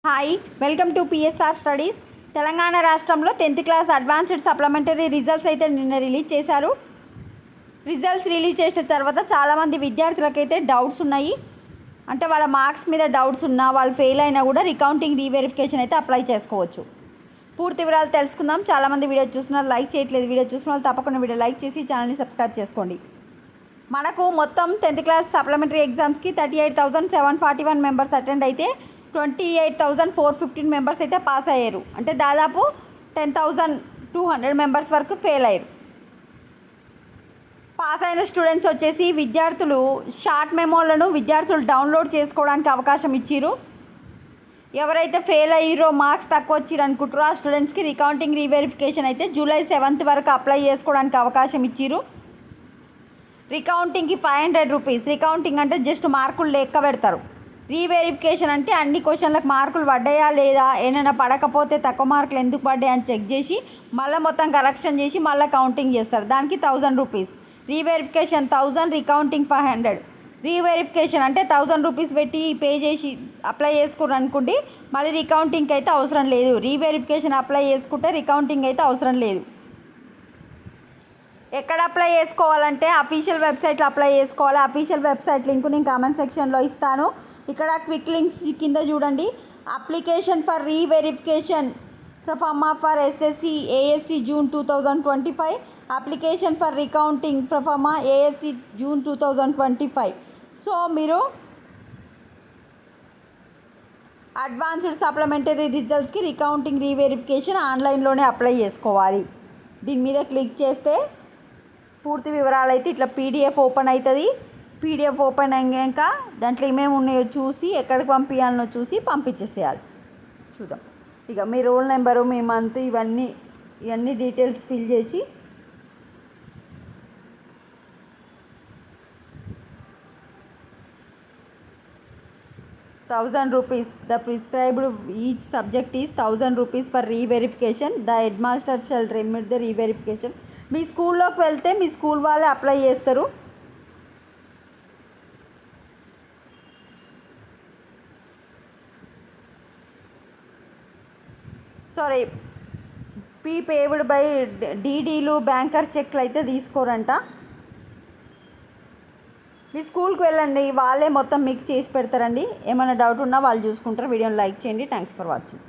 Hi, welcome to PSR studies. Telangana రాష్ట్రంలో 10th class advanced supplementary results అయితే నిన్న release చేశారు. రిజల్ట్స్ రిలీజ్ చేసిన తర్వాత చాలామంది విద్యార్థులకైతే డౌట్స్ ఉన్నాయి. అంటే వాళ్ళ మార్క్స్ మీద డౌట్స్ ఉన్నా, వాళ్ళు ఫెయిల్ అయినా కూడా రీకౌంటింగ్ రీవెరిఫికేషన్ అయితే అప్లై చేసుకోవచ్చు. పూర్తి వివరాలు తెలుసుకుందాం. చాలామంది వీడియో చూస్తున్నారు, లైక్ చేయట్లేదు. వీడియో చూసిన వాళ్ళు తప్పకుండా వీడియో లైక్ చేసి ఛానల్ని సబ్స్క్రైబ్ చేసుకోండి. మనకు మొత్తం 10th క్లాస్ సప్లిమెంటరీ ఎగ్జామ్స్కి 38,741 మెంబర్స్ అటెండ్ అయితే 28,415 మెంబర్స్ అయితే పాస్ అయ్యారు. అంటే దాదాపు 10,200 మెంబర్స్ వరకు ఫెయిల్ అయ్యారు. పాస్ అయిన స్టూడెంట్స్ వచ్చేసి విద్యార్థులు షార్ట్ మెమోలను విద్యార్థులు డౌన్లోడ్ చేసుకోవడానికి అవకాశం ఇచ్చిరు. ఎవరైతే ఫెయిల్ అయ్యారో, మార్క్స్ తక్కువ వచ్చిరు అనుకుంటారో ఆ స్టూడెంట్స్కి రీకౌంటింగ్ రీవెరిఫికేషన్ అయితే జూలై 7th వరకు అప్లై చేసుకోవడానికి అవకాశం ఇచ్చిరు. రీకౌంటింగ్కి 500 రూపీస్. రీకౌంటింగ్ అంటే జస్ట్ మార్కులు లెక్క పెడతారు. రీవెరిఫికేషన్ అంటే అన్ని క్వశ్చన్లకు మార్కులు పడ్డాయా లేదా, ఏమైనా పడకపోతే తక్కువ మార్కులు ఎందుకు పడ్డాయి అని చెక్ చేసి మళ్ళీ మొత్తం కరెక్షన్ చేసి మళ్ళీ కౌంటింగ్ చేస్తారు. దానికి 1000 రూపీస్. Reverification 1000, recounting 500. రీవెరిఫికేషన్ అంటే 1000 రూపీస్ పెట్టి పే చేసి అప్లై చేసుకున్నారు అనుకోండి, మళ్ళీ రీకౌంటింగ్కి అయితే అవసరం లేదు. రీవెరిఫికేషన్ అప్లై చేసుకుంటే రీకౌంటింగ్ అయితే అవసరం లేదు. ఎక్కడ అప్లై చేసుకోవాలంటే అఫీషియల్ వెబ్సైట్లో అప్లై చేసుకోవాలి. అఫీషియల్ వెబ్సైట్ లింక్ నేను కామెంట్ సెక్షన్లో ఇస్తాను. ఇక్కడ క్విక్ లింక్స్ కింద చూడండి. Application for reverification proforma for SSC ASC June 2025. Application for recounting proforma ASC June 2025. So మీరు అడ్వాన్స్డ్ సప్లిమెంటరీ రిజల్ట్స్కి రీకౌంటింగ్ రీవెరిఫికేషన్ ఆన్లైన్లోనే అప్లై చేసుకోవాలి. దీని మీద క్లిక్ చేస్తే పూర్తి వివరాలు అయితే ఇట్లా పీడిఎఫ్ ఓపెన్ అవుతుంది. పీడిఎఫ్ ఓపెన్ అయ్యాక దాంట్లో ఏమేమి ఉన్నాయో చూసి ఎక్కడికి పంపించాలనో చూసి పంపించేసేయాలి. చూద్దాం. ఇక మీ రోల్ నెంబరు, మీ మంత్, ఇవన్నీ డీటెయిల్స్ ఫిల్ చేసి ₹1000. The prescribed each subject is ₹1000 for re-verification. The headmaster shall remit the re-verification. మీ స్కూల్లోకి వెళ్తే మీ స్కూల్ వాళ్ళే అప్లై చేస్తారు. సారీ, ఫీ పేవ్డ్ బై డీడీలు, బ్యాంకర్ చెక్లు అయితే తీసుకోరంట. మీ స్కూల్కి వెళ్ళండి, వాళ్ళే మొత్తం మీకు చేసి పెడతారండి. ఏమైనా డౌట్ ఉన్నా వాళ్ళు చూసుకుంటారు. వీడియోని లైక్ చేయండి. Thanks for watching.